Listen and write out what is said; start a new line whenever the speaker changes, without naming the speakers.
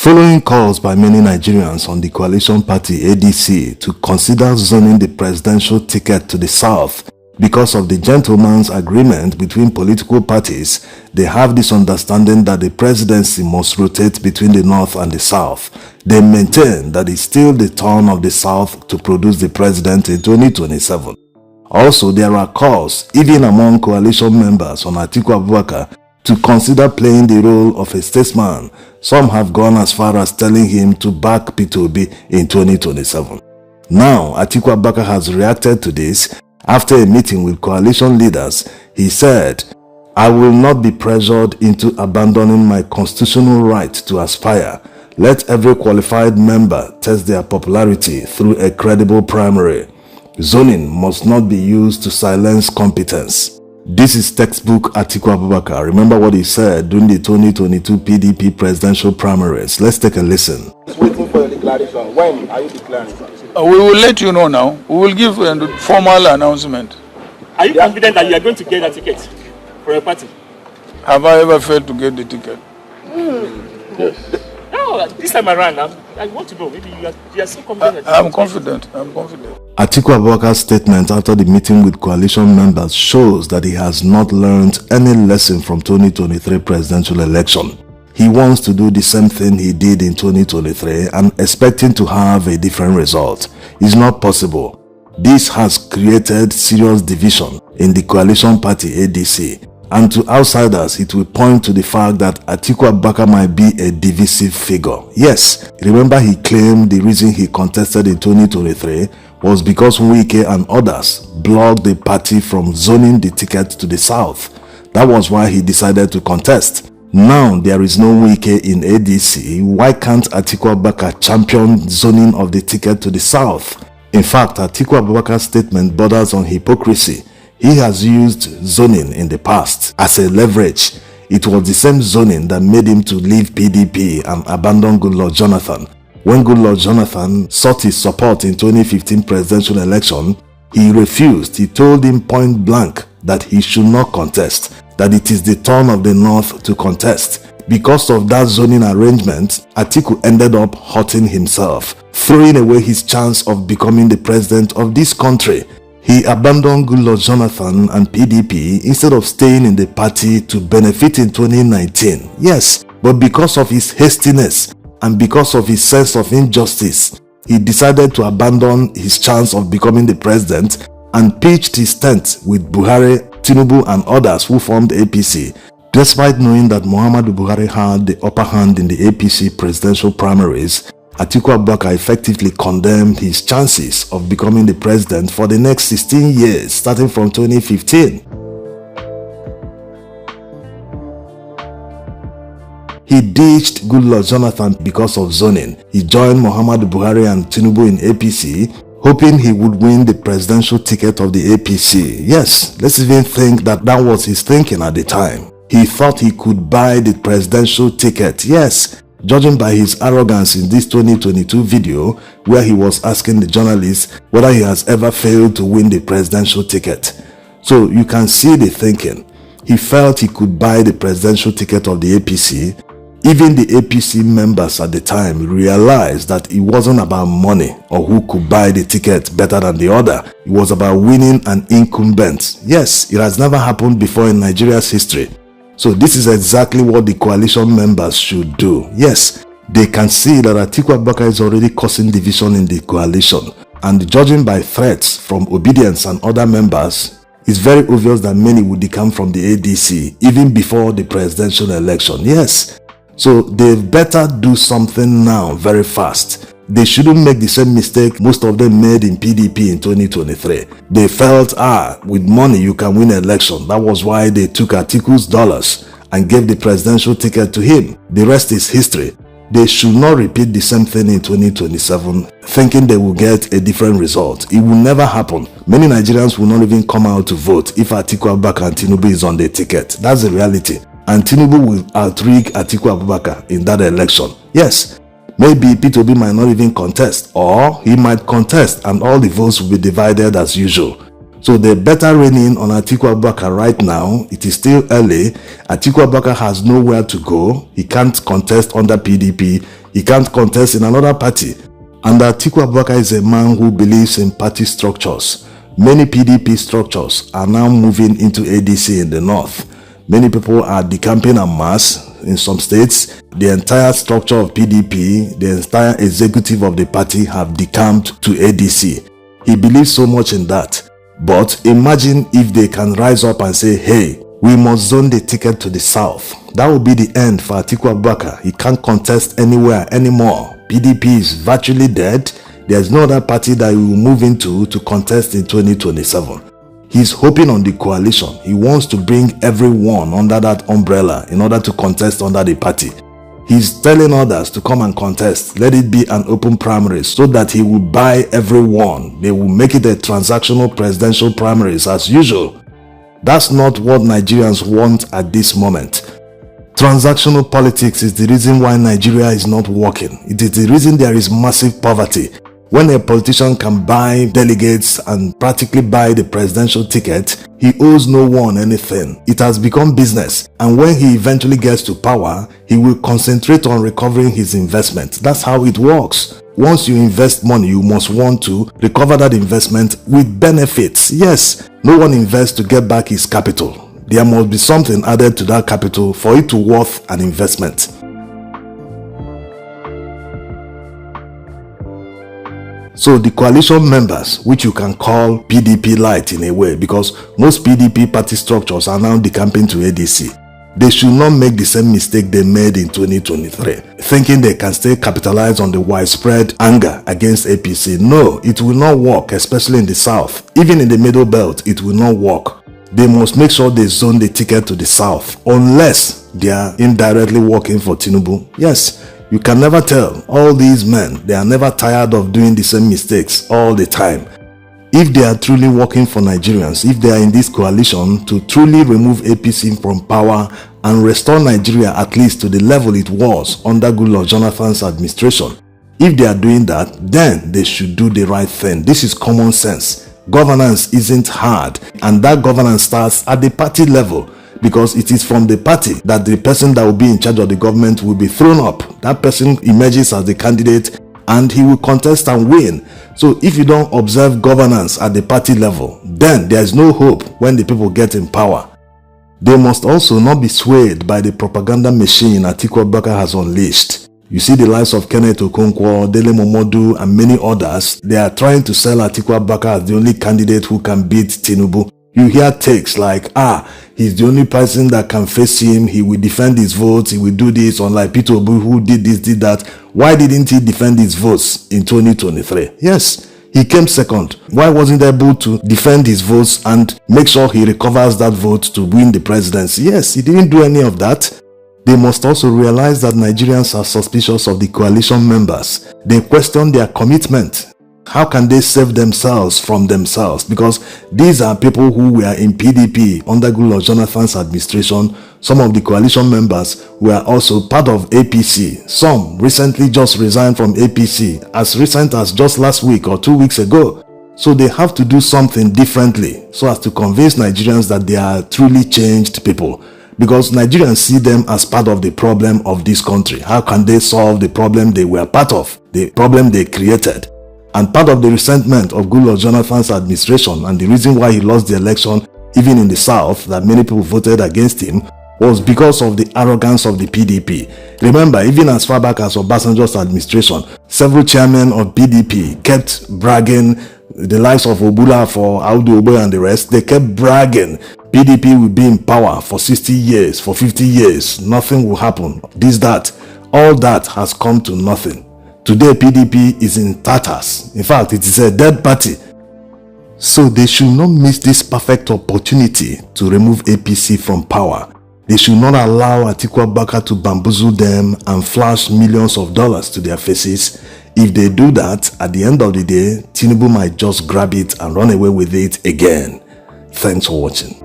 Following calls by many Nigerians on the coalition party ADC to consider zoning the presidential ticket to the south because of the gentleman's agreement between political parties, they have this understanding that the presidency must rotate between the north and the south. They maintain that it's still the turn of the south to produce the president in 2027. Also, there are calls, even among coalition members on ATIKU Abubakar, to consider playing the role of a statesman. Some have gone as far as telling him to back Peter Obi in 2027. Now, ATIKU Abubakar has reacted to this. After a meeting with coalition leaders, he said, "I will not be pressured into abandoning my constitutional right to aspire. Let every qualified member test their popularity through a credible primary. Zoning must not be used to silence competence." This is textbook ATIKU Abubakar. Remember what he said during the 2022 PDP presidential primaries. Let's take a listen.
Waiting for your declaration. When are you declaring?
We will let you know now. We will give a formal announcement.
Are you confident that you are going to get a ticket for your party?
Have I ever failed to get the ticket?
Yes. No, this time around, I want to know. Maybe you are so confident.
I'm confident. I'm confident.
ATIKU Abubakar's statement after the meeting with coalition members shows that he has not learned any lesson from 2023 presidential election. He wants to do the same thing he did in 2023 and expecting to have a different result. It's not possible. This has created serious division in the coalition party ADC. And to outsiders, it will point to the fact that ATIKU Abubakar might be a divisive figure. Yes, remember he claimed the reason he contested in 2023 was because Wike and others blocked the party from zoning the ticket to the south. That was why he decided to contest. Now there is no Wike in ADC. Why can't ATIKU Abubakar champion zoning of the ticket to the south? In fact, ATIKU Abubakar's statement borders on hypocrisy. He has used zoning in the past as a leverage. It was the same zoning that made him to leave PDP and abandon Goodluck Jonathan. When Goodluck Jonathan sought his support in 2015 presidential election, he refused. He told him point blank that he should not contest, that it is the turn of the north to contest. Because of that zoning arrangement, ATIKU ended up hurting himself, throwing away his chance of becoming the president of this country. He abandoned Goodluck Jonathan and PDP instead of staying in the party to benefit in 2019. Yes, but because of his hastiness and because of his sense of injustice, he decided to abandon his chance of becoming the president and pitched his tent with Buhari, Tinubu and others who formed APC. Despite knowing that Muhammadu Buhari had the upper hand in the APC presidential primaries, ATIKU Abubakar effectively condemned his chances of becoming the president for the next 16 years, starting from 2015. He ditched Goodluck Jonathan because of zoning. He joined Muhammadu Buhari and Tinubu in APC, hoping he would win the presidential ticket of the APC. Yes, let's even think that that was his thinking at the time. He thought he could buy the presidential ticket. Yes, judging by his arrogance in this 2022 video where he was asking the journalist whether he has ever failed to win the presidential ticket. So you can see the thinking. He felt he could buy the presidential ticket of the APC. Even the APC members at the time realized that it wasn't about money or who could buy the ticket better than the other. It was about winning an incumbent. Yes, it has never happened before in Nigeria's history. So this is exactly what the coalition members should do. Yes, they can see that ATIKU Abubakar is already causing division in the coalition. And judging by threats from Obidients and other members, it's very obvious that many would decamp from the ADC even before the presidential election. Yes, so they better do something now very fast. They shouldn't make the same mistake most of them made in PDP in 2023. They felt, with money you can win an election. That was why they took Atiku's dollars and gave the presidential ticket to him. The rest is history. They should not repeat the same thing in 2027, thinking they will get a different result. It will never happen. Many Nigerians will not even come out to vote if ATIKU Abubakar and Tinubu is on the ticket. That's the reality. And Tinubu will outrig ATIKU Abubakar in that election. Yes. Maybe Peter Obi might not even contest, or he might contest and all the votes will be divided as usual. So they better rein in on ATIKU Abubakar right now. It is still early. ATIKU Abubakar has nowhere to go. He can't contest under PDP. He can't contest in another party. And ATIKU Abubakar is a man who believes in party structures. Many PDP structures are now moving into ADC in the north. Many people are decamping en masse in some states. The entire structure of PDP, the entire executive of the party have decamped to ADC. He believes so much in that. But imagine if they can rise up and say, hey, we must zone the ticket to the south. That will be the end for ATIKU Abubakar. He can't contest anywhere anymore. PDP is virtually dead. There's no other party that he will move into to contest in 2027. He's hoping on the coalition. He wants to bring everyone under that umbrella in order to contest under the party. He's telling others to come and contest. Let it be an open primary so that he will buy everyone. They will make it a transactional presidential primaries as usual. That's not what Nigerians want at this moment. Transactional politics is the reason why Nigeria is not working. It is the reason there is massive poverty. When a politician can buy delegates and practically buy the presidential ticket, he owes no one anything. It has become business. And when he eventually gets to power, he will concentrate on recovering his investment. That's how it works. Once you invest money, you must want to recover that investment with benefits. Yes, no one invests to get back his capital. There must be something added to that capital for it to worth an investment. So the coalition members, which you can call PDP light in a way, because most PDP party structures are now decamping to ADC, they should not make the same mistake they made in 2023, thinking they can still capitalize on the widespread anger against APC. No, it will not work, especially in the south. Even in the middle belt, it will not work. They must make sure they zone the ticket to the south, unless they are indirectly working for Tinubu. Yes, you can never tell. All these men, they are never tired of doing the same mistakes all the time. If they are truly working for Nigerians, if they are in this coalition to truly remove APC from power and restore Nigeria at least to the level it was under Goodluck Jonathan's administration, if they are doing that, then they should do the right thing. This is common sense. Governance isn't hard, and that governance starts at the party level, because it is from the party that the person that will be in charge of the government will be thrown up. That person emerges as the candidate and he will contest and win. So if you don't observe governance at the party level, then there is no hope when the people get in power. They must also not be swayed by the propaganda machine ATIKU Abubakar has unleashed. You see the likes of Kenneth Okonkwo, Dele Momodu and many others. They are trying to sell ATIKU Abubakar as the only candidate who can beat Tinubu. You hear takes like, he's the only person that can face him, he will defend his votes, he will do this, unlike Peter Obi who did this, did that. Why didn't he defend his votes in 2023? Yes, he came second. Why wasn't he able to defend his votes and make sure he recovers that vote to win the presidency? Yes, he didn't do any of that. They must also realize that Nigerians are suspicious of the coalition members. They question their commitment. How can they save themselves from themselves? Because these are people who were in PDP under Goodluck Jonathan's administration. Some of the coalition members were also part of APC. Some recently just resigned from APC, as recent as just last week or 2 weeks ago. So they have to do something differently so as to convince Nigerians that they are truly changed people. Because Nigerians see them as part of the problem of this country. How can they solve the problem they were part of, the problem they created? And part of the resentment of Goodluck Jonathan's administration and the reason why he lost the election, even in the south, that many people voted against him, was because of the arrogance of the PDP. Remember, even as far back as Obasanjo's administration, several chairmen of PDP kept bragging, the likes of Obula for Audu Oboy and the rest, they kept bragging, PDP will be in power for 60 years, for 50 years, nothing will happen, this, that. All that has come to nothing. Today, PDP is in tatters. In fact, it is a dead party. So they should not miss this perfect opportunity to remove APC from power. They should not allow ATIKU Abubakar to bamboozle them and flash millions of dollars to their faces. If they do that, at the end of the day, Tinubu might just grab it and run away with it again. Thanks for watching.